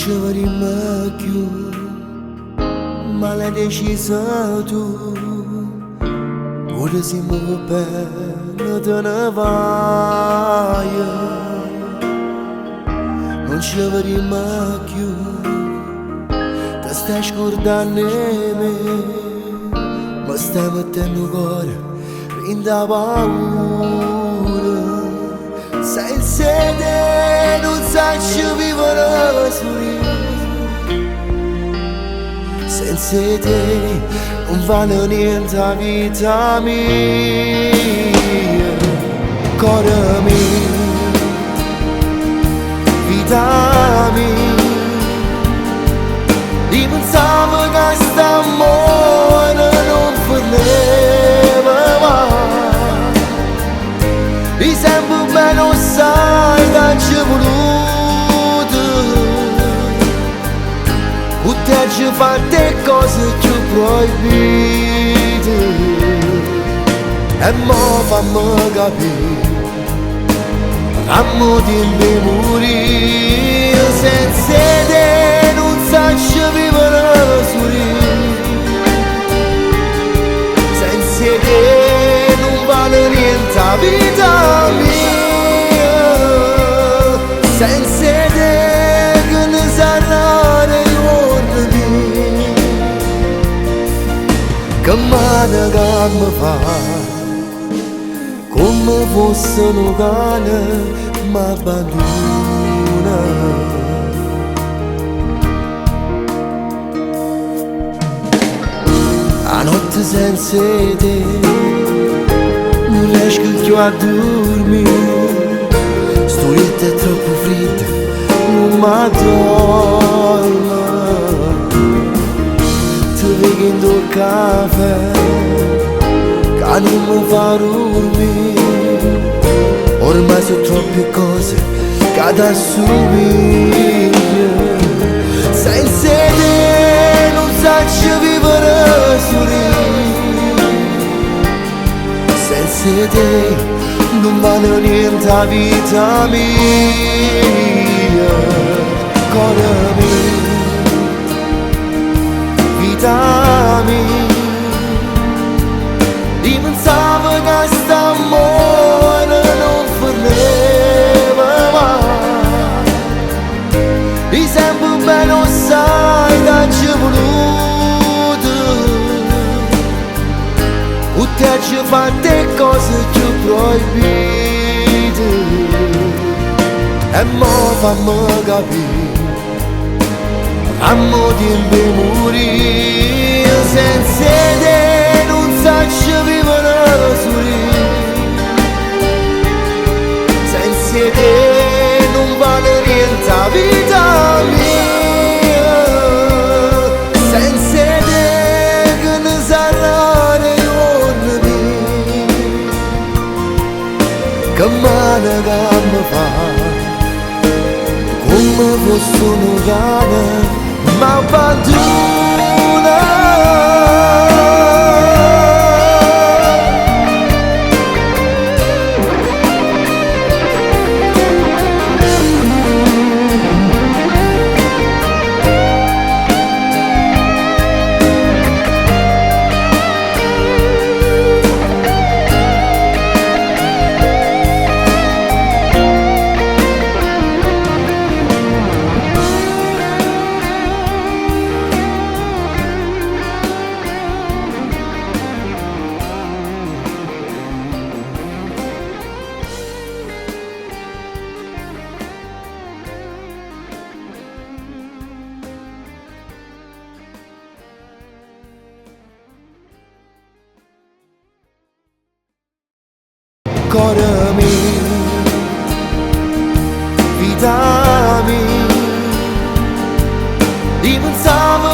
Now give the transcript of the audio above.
ci vedremo più, ma l'hai deciso tu. Ora siamo bene, te ne vai. Non ci vedremo più, ti stai scordando di me, ma stai mettendo cuore in da paura. Senza te non saggio vivere soli, senza te non vale niente la vita mia. Cuore mio, vita mia, io pensavo che st'amore non finiva mai. Io sempre bene lo sai che ci è voluto, con te ci fate cose più proibite. E mo fammi capire, amo di morire. Senza te non saggio vivere soli, senza te non vale niente la vita mia. Senza te che ne sarà nei giorni miei, che male che mi fa, come fosse un cane m'abbandona. A notte senza te non riesco più a dormire, sto letto è troppo freddo, non mi addormo. Ti vedo in caffè che non mi fa dormire, ormai sono troppe cose che da assumere. Senza te non saggio vivere soli, senza te non vale niente la vita mia. Cuore mio, vita mia, io pensavo che st'amore non finiva mai. Io sempre bene lo sai che ci è voluto, con te ci fate cose più proibite. E mo fammi capire, amo di morire. Senza te non saggio vivere soli, senza te non vale niente la vita mia. Senza te che ne sarà nei giorni miei, che male che mi fa, come fosse un cane m'abbandona. Cuore mio, vita mia, io pensavo